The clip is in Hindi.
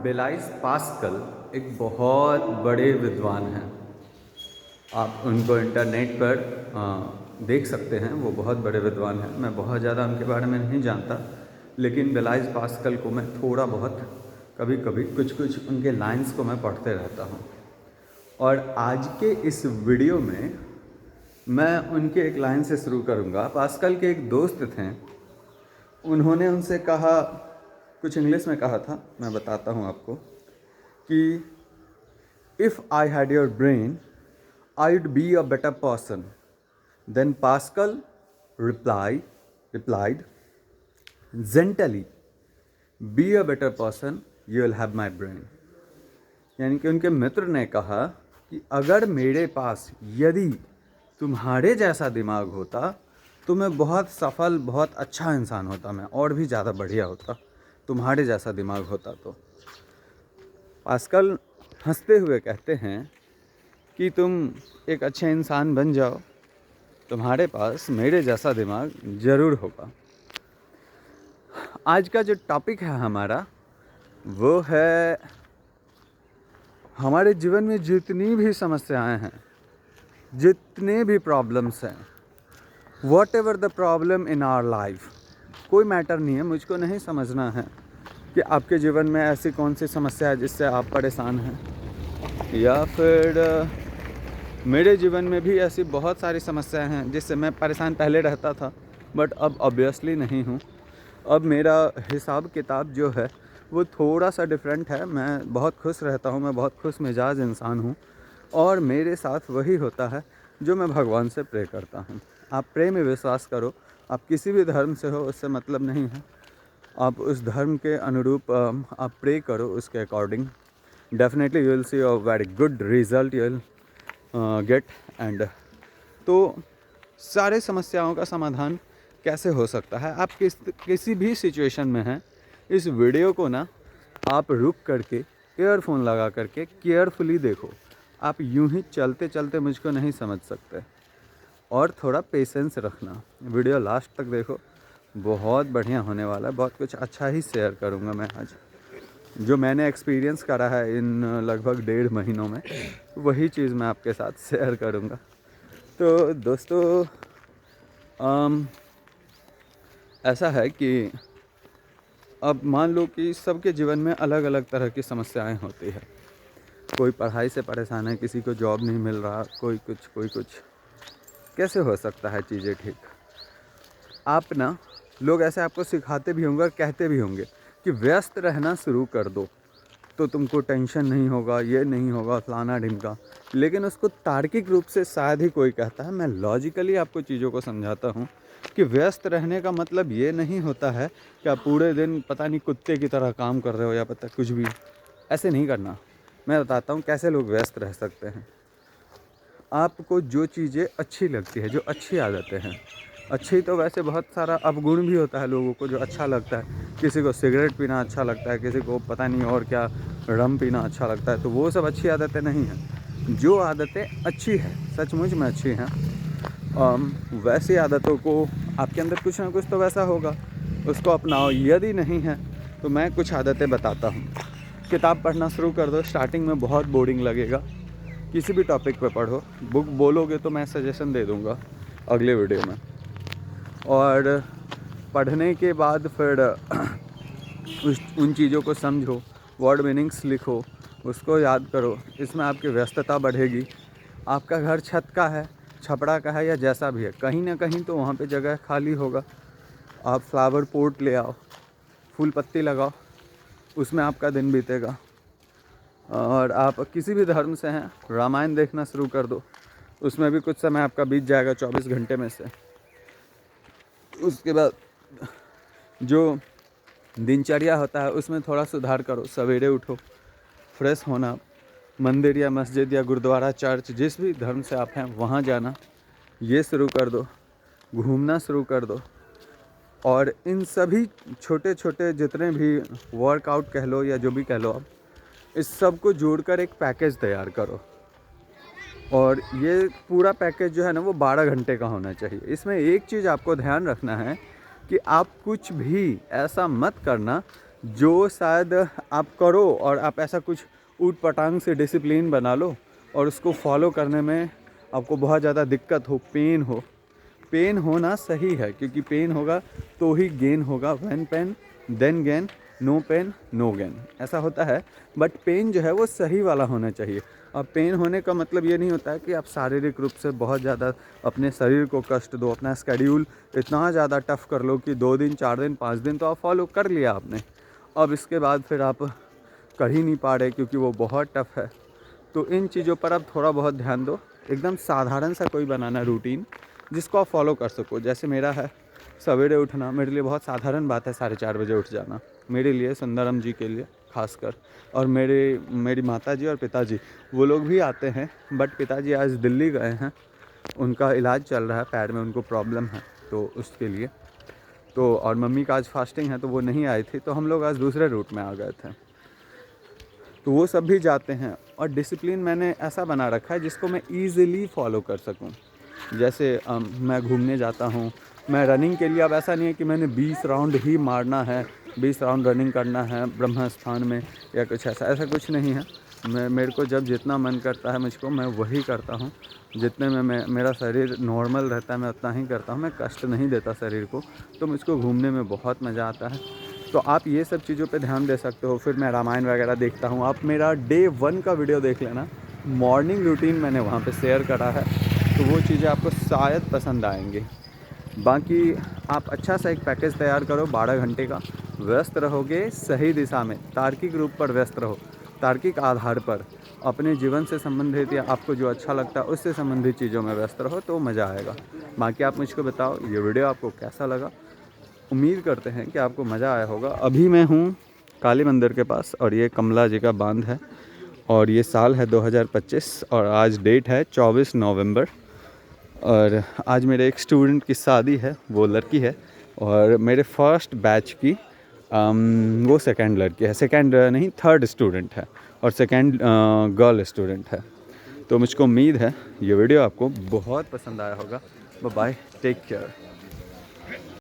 ब्लेज़ पास्कल एक बहुत बड़े विद्वान हैं। आप उनको इंटरनेट पर देख सकते हैं। वो बहुत बड़े विद्वान हैं। मैं बहुत ज़्यादा उनके बारे में नहीं जानता, लेकिन ब्लेज़ पास्कल को मैं थोड़ा बहुत कभी कभी कुछ उनके लाइंस को मैं पढ़ते रहता हूँ। और आज के इस वीडियो में मैं उनके एक लाइन से शुरू करूँगा। पास्कल के एक दोस्त थे, उन्होंने उनसे कहा, कुछ इंग्लिश में कहा था, मैं बताता हूँ आपको, कि if I had your brain I would be a better person. Then Pascal replied gently, be a better person, you will have my brain। यानी कि उनके मित्र ने कहा कि अगर मेरे पास यदि तुम्हारे जैसा दिमाग होता तो मैं बहुत सफल, बहुत अच्छा इंसान होता, मैं और भी ज़्यादा बढ़िया होता, तुम्हारे जैसा दिमाग होता तो। पास्कल हंसते हुए कहते हैं कि तुम एक अच्छे इंसान बन जाओ, तुम्हारे पास मेरे जैसा दिमाग ज़रूर होगा। आज का जो टॉपिक है हमारा, वो है हमारे जीवन में जितनी भी समस्याएं हैं, जितने भी प्रॉब्लम्स हैं, whatever the problem in our life, कोई मैटर नहीं है। मुझको नहीं समझना है कि आपके जीवन में ऐसी कौन सी समस्या है जिससे आप परेशान हैं, या फिर मेरे जीवन में भी ऐसी बहुत सारी समस्याएं हैं जिससे मैं परेशान पहले रहता था, बट अब ऑब्वियसली नहीं हूँ। अब मेरा हिसाब किताब जो है वो थोड़ा सा डिफरेंट है। मैं बहुत खुश रहता हूँ, मैं बहुत खुश मिजाज इंसान हूँ, और मेरे साथ वही होता है जो मैं भगवान से प्रे करता हूँ। आप प्रे में विश्वास करो, आप किसी भी धर्म से हो, उससे मतलब नहीं है। आप उस धर्म के अनुरूप आप प्रे करो, उसके according definitely you will see a very good result you will get. And तो सारे समस्याओं का समाधान कैसे हो सकता है, आप किसी भी सिचुएशन में हैं, इस वीडियो को ना आप रुक करके ईयरफोन लगा करके केयरफुली देखो। आप यूं ही चलते चलते मुझको नहीं समझ सकते, और थोड़ा पेशेंस रखना। वीडियो लास्ट तक देखो, बहुत बढ़िया होने वाला है। बहुत कुछ अच्छा ही शेयर करूँगा मैं आज, जो मैंने एक्सपीरियंस करा है इन लगभग 1.5 महीनों में, वही चीज़ मैं आपके साथ शेयर करूँगा। तो दोस्तों, ऐसा है कि अब मान लो कि सबके जीवन में अलग अलग तरह की समस्याएं होती है। कोई पढ़ाई से परेशान है, किसी को जॉब नहीं मिल रहा, कोई कुछ। कैसे हो सकता है चीज़ें ठीक? आप ना, लोग ऐसे आपको सिखाते भी होंगे और कहते भी होंगे कि व्यस्त रहना शुरू कर दो तो तुमको टेंशन नहीं होगा, ये नहीं होगा, फलाना ढिमका। लेकिन उसको तार्किक रूप से शायद ही कोई कहता है। मैं लॉजिकली आपको चीज़ों को समझाता हूँ कि व्यस्त रहने का मतलब ये नहीं होता है कि आप पूरे दिन पता नहीं कुत्ते की तरह काम कर रहे हो, या पता कुछ भी। ऐसे नहीं करना। मैं बताता हूँ कैसे लोग व्यस्त रह सकते हैं। आपको जो चीज़ें अच्छी लगती है, जो अच्छी आदतें हैं, अच्छी तो वैसे बहुत सारा अवगुण भी होता है लोगों को जो अच्छा लगता है। किसी को सिगरेट पीना अच्छा लगता है, किसी को पता नहीं और क्या रम पीना अच्छा लगता है, तो वो सब अच्छी आदतें नहीं हैं। जो आदतें अच्छी हैं, सचमुच में अच्छी हैं, वैसी आदतों को आपके अंदर कुछ ना कुछ तो वैसा होगा, उसको अपनाओ। यदि नहीं है तो मैं कुछ आदतें बताता हूँ। किताब पढ़ना शुरू कर दो। स्टार्टिंग में बहुत बोरिंग लगेगा, किसी भी टॉपिक पे पढ़ो। बुक बोलोगे तो मैं सजेशन दे दूँगा अगले वीडियो में। और पढ़ने के बाद फिर उन चीज़ों को समझो, वर्ड मीनिंग्स लिखो, उसको याद करो। इसमें आपकी व्यस्तता बढ़ेगी। आपका घर छत का है, छपड़ा का है, या जैसा भी है, कहीं ना कहीं तो वहाँ पे जगह खाली होगा। आप फ्लावर पॉट ले आओ, फूल पत्ती लगाओ, उसमें आपका दिन बीतेगा। और आप किसी भी धर्म से हैं, रामायण देखना शुरू कर दो, उसमें भी कुछ समय आपका बीत जाएगा 24 घंटे में से। उसके बाद जो दिनचर्या होता है उसमें थोड़ा सुधार करो। सवेरे उठो, फ्रेश होना, मंदिर या मस्जिद या गुरुद्वारा, चर्च, जिस भी धर्म से आप हैं वहाँ जाना, ये शुरू कर दो। घूमना शुरू कर दो। और इन सभी छोटे छोटे जितने भी वर्कआउट कह लो या जो भी कह लो आप, इस सब को जोड़कर एक पैकेज तैयार करो। और ये पूरा पैकेज जो है ना, वो 12 घंटे का होना चाहिए। इसमें एक चीज़ आपको ध्यान रखना है कि आप कुछ भी ऐसा मत करना जो शायद आप करो और आप ऐसा कुछ ऊट पटांग से डिसिप्लिन बना लो और उसको फॉलो करने में आपको बहुत ज़्यादा दिक्कत हो, पेन होना सही है, क्योंकि पेन होगा तो ही गेन होगा। When pain then gain, no pain no gain, ऐसा होता है। बट पेन जो है वो सही वाला होना चाहिए। और पेन होने का मतलब ये नहीं होता है कि आप शारीरिक रूप से बहुत ज़्यादा अपने शरीर को कष्ट दो, अपना स्केड्यूल इतना ज़्यादा टफ़ कर लो कि 2 दिन 4 दिन 5 दिन तो आप फॉलो कर लिया आपने, अब इसके बाद फिर आप कर ही नहीं पा रहे क्योंकि वो बहुत टफ़ है। तो इन चीज़ों पर आप थोड़ा बहुत ध्यान दो। एकदम साधारण सा कोई बनाना रूटीन जिसको आप फॉलो कर सको। जैसे मेरा है सवेरे उठना, मेरे लिए बहुत साधारण बात है 4:30 बजे उठ जाना, मेरे लिए, सुंदरम जी के लिए खासकर। और मेरी माताजी और पिताजी वो लोग भी आते हैं, बट पिताजी आज दिल्ली गए हैं, उनका इलाज चल रहा है, पैर में उनको प्रॉब्लम है तो उसके लिए। तो और मम्मी का आज फास्टिंग है तो वो नहीं आई थी, तो हम लोग आज दूसरे रूट में आ गए थे। तो वो सब भी जाते हैं और डिसिप्लिन मैंने ऐसा बना रखा है जिसको मैं ईज़िली फॉलो कर सकूं। जैसे मैं घूमने जाता हूँ, मैं रनिंग के लिए, अब ऐसा नहीं है कि मैंने 20 राउंड ही मारना है, 20 राउंड रनिंग करना है ब्रह्म स्थान में या कुछ ऐसा कुछ नहीं है। मेरे को जब जितना मन करता है मुझको, मैं वही करता हूँ। जितने में मेरा शरीर नॉर्मल रहता है मैं उतना ही करता हूँ, मैं कष्ट नहीं देता शरीर को। तो मुझको घूमने में बहुत मज़ा आता है। तो आप ये सब चीज़ों पे ध्यान दे सकते हो। फिर मैं रामायण वगैरह देखता हूँ, आप मेरा डे 1 का वीडियो देख लेना, मॉर्निंग रूटीन मैंने वहाँ पे शेयर करा है, तो वो चीज़ें आपको शायद पसंद आएंगी। बाकी आप अच्छा सा एक पैकेज तैयार करो, 12 घंटे का, व्यस्त रहोगे सही दिशा में, तार्किक रूप पर व्यस्त रहो, तार्किक आधार पर अपने जीवन से संबंधित या आपको जो अच्छा लगता है उससे संबंधित चीज़ों में व्यस्त रहो तो मज़ा आएगा। बाकी आप मुझको बताओ ये वीडियो आपको कैसा लगा। उम्मीद करते हैं कि आपको मज़ा आया होगा। अभी मैं हूँ काली मंदिर के पास और ये कमला जी का बांध है और ये साल है 2025 और आज डेट है 24 नवंबर। और आज मेरे एक स्टूडेंट की शादी है, वो लड़की है, और मेरे फर्स्ट बैच की वो सेकंड लड़की है, सेकंड नहीं थर्ड स्टूडेंट है और सेकंड गर्ल स्टूडेंट है। तो मुझको उम्मीद है ये वीडियो आपको बहुत पसंद आया होगा। Bye bye, take care.